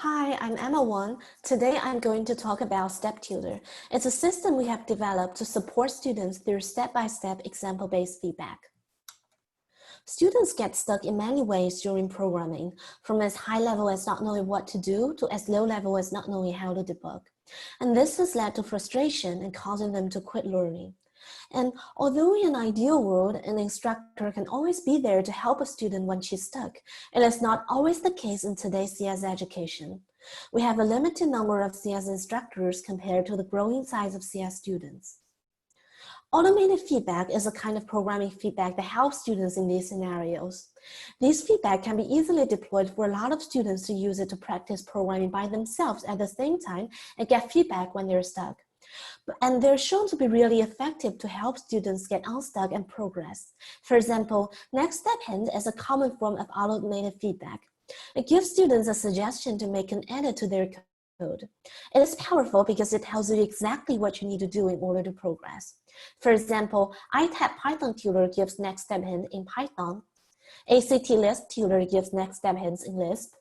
Hi, I'm Emma Wang. Today I'm going to talk about Step Tutor. It's a system we have developed to support students through step-by-step example-based feedback. Students get stuck in many ways during programming, from as high level as not knowing what to do to as low level as not knowing how to debug. And this has led to frustration and causing them to quit learning. And although in an ideal world, an instructor can always be there to help a student when she's stuck, it is not always the case in today's CS education. We have a limited number of CS instructors compared to the growing size of CS students. Automated feedback is a kind of programming feedback that helps students in these scenarios. These feedback can be easily deployed for a lot of students to use it to practice programming by themselves at the same time and get feedback when they're stuck. And they're shown to be really effective to help students get unstuck and progress. For example, Next Step Hint is a common form of automated feedback. It gives students a suggestion to make an edit to their code. It is powerful because it tells you exactly what you need to do in order to progress. For example, ITAP Python Tutor gives Next Step Hint in Python. ACT Lisp Tutor gives Next Step Hints in Lisp.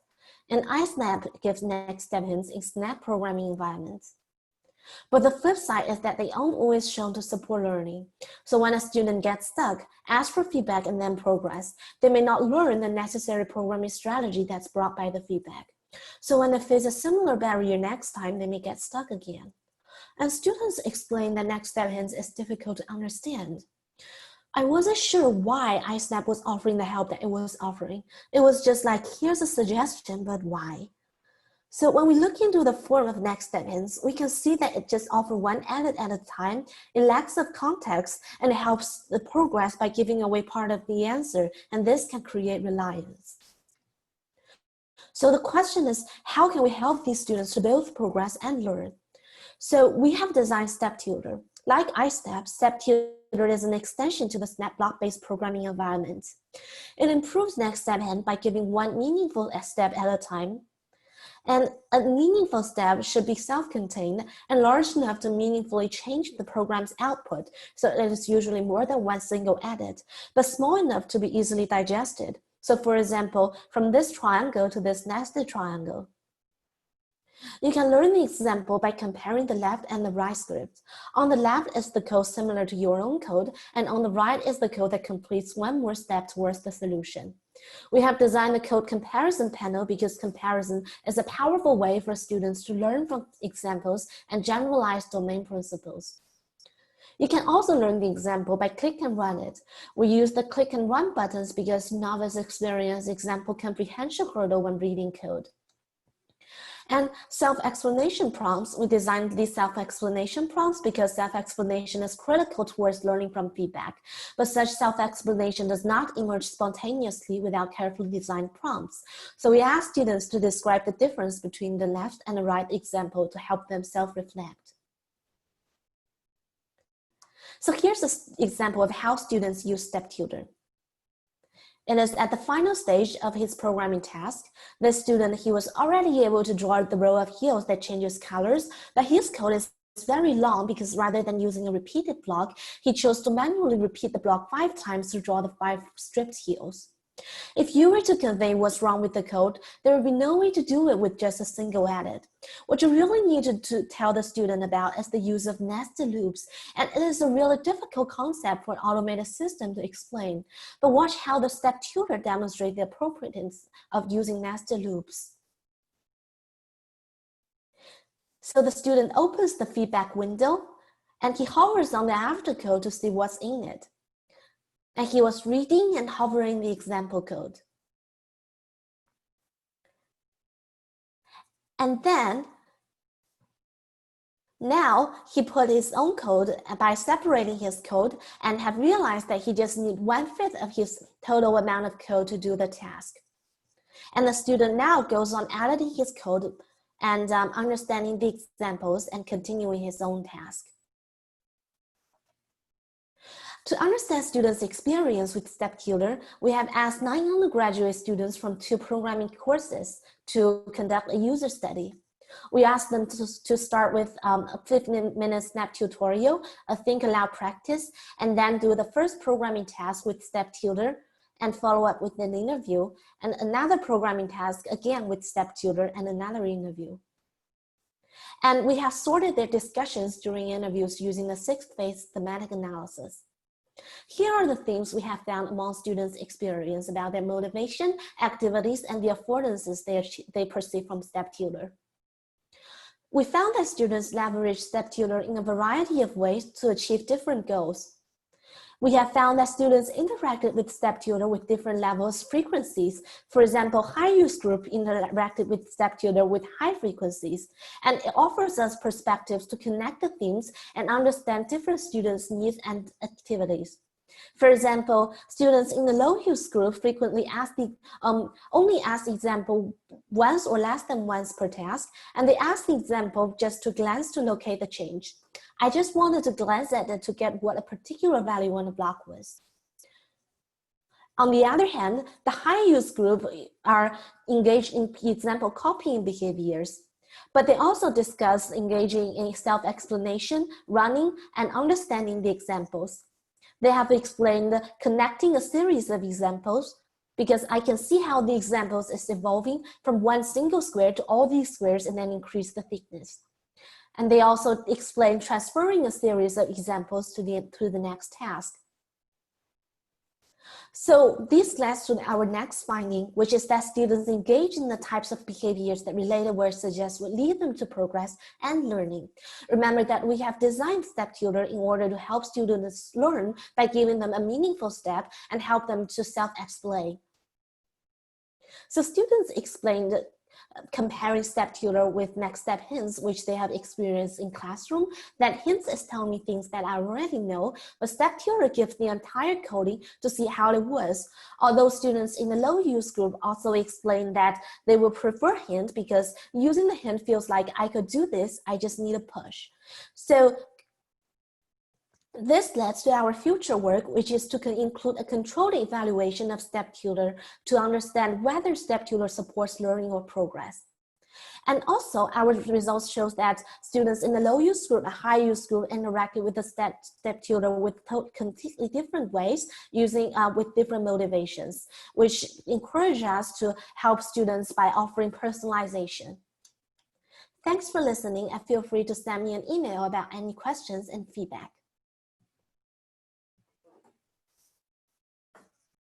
And iSnap gives Next Step Hints in Snap programming environments. But the flip side is that they aren't always shown to support learning. So when a student gets stuck, ask for feedback and then progress, they may not learn the necessary programming strategy that's brought by the feedback. So when they face a similar barrier next time, they may get stuck again. And students explain that Next Step Hints is difficult to understand. I wasn't sure why iSnap was offering the help that it was offering. It was just like, here's a suggestion, but why? So when we look into the form of Next Step Hints, we can see that it just offers one edit at a time. It lacks of context and it helps the progress by giving away part of the answer, and this can create reliance. So the question is, how can we help these students to both progress and learn? So we have designed Step Tutor. Like iSnap, Step Tutor is an extension to the Snap block-based programming environment. It improves Next Step Hint by giving one meaningful step at a time. And a meaningful step should be self-contained and large enough to meaningfully change the program's output, so it is usually more than one single edit, but small enough to be easily digested. So for example, from this triangle to this nested triangle. You can learn the example by comparing the left and the right scripts. On the left is the code similar to your own code, and on the right is the code that completes one more step towards the solution. We have designed the code comparison panel because comparison is a powerful way for students to learn from examples and generalize domain principles. You can also learn the example by click and run it. We use the click and run buttons because novice experience example comprehension hurdle when reading code. And self-explanation prompts, we designed these self-explanation prompts because self-explanation is critical towards learning from feedback. But such self-explanation does not emerge spontaneously without carefully designed prompts. So we ask students to describe the difference between the left and the right example to help them self-reflect. So here's an example of how students use Step Tutor. It is at the final stage of his programming task. The student, he was already able to draw the row of hills that changes colors, but his code is very long because rather than using a repeated block, he chose to manually repeat the block 5 times to draw the 5 stripped hills. If you were to convey what's wrong with the code, there would be no way to do it with just a single edit. What you really need to tell the student about is the use of nested loops, and it is a really difficult concept for an automated system to explain. But watch how the Step Tutor demonstrates the appropriateness of using nested loops. So the student opens the feedback window, and he hovers on the after code to see what's in it. And he was reading and hovering the example code. And then, now he put his own code by separating his code and have realized that he just needs 1/5 of his total amount of code to do the task. And the student now goes on editing his code and understanding the examples and continuing his own task. To understand students' experience with Step Tutor, we have asked 9 undergraduate students from 2 programming courses to conduct a user study. We asked them to start with a 15-minute Snap tutorial, a think aloud practice, and then do the first programming task with Step Tutor, and follow up with an interview, and another programming task, again with step tutor and another interview. And we have sorted their discussions during interviews using the 6-phase thematic analysis. Here are the themes we have found among students' experience about their motivation, activities, and the affordances they perceive from step tutor. We found that students leverage step tutor in a variety of ways to achieve different goals. We have found that students interacted with step tutor with different levels of frequencies. For example, high use group interacted with step tutor with high frequencies, and it offers us perspectives to connect the themes and understand different students' needs and activities. For example, students in the low use group frequently only ask the example once or less than once per task, and they ask the example just to glance to locate the change. I just wanted to glance at it to get what a particular value on the block was. On the other hand, the high use group are engaged in example copying behaviors, but they also discuss engaging in self-explanation, running, and understanding the examples. They have explained connecting a series of examples because I can see how the examples is evolving from one single square to all these squares and then increase the thickness. And they also explain transferring a series of examples to the next task. So this leads to our next finding, which is that students engage in the types of behaviors that related words suggest would lead them to progress and learning. Remember that we have designed step tutor in order to help students learn by giving them a meaningful step and help them to self-explain. So students explained comparing step tutor with next step hints, which they have experienced in classroom, that hints is telling me things that I already know, but step tutor gives the entire coding to see how it was. Although students in the low use group also explained that they would prefer hint because using the hint feels like I could do this, I just need a push. So this leads to our future work, which is to include a controlled evaluation of step tutor to understand whether step tutor supports learning or progress. And also our results shows that students in the low use group and high use group interacted with the step tutor with completely different ways using with different motivations, which encourage us to help students by offering personalization. Thanks for listening, and feel free to send me an email about any questions and feedback.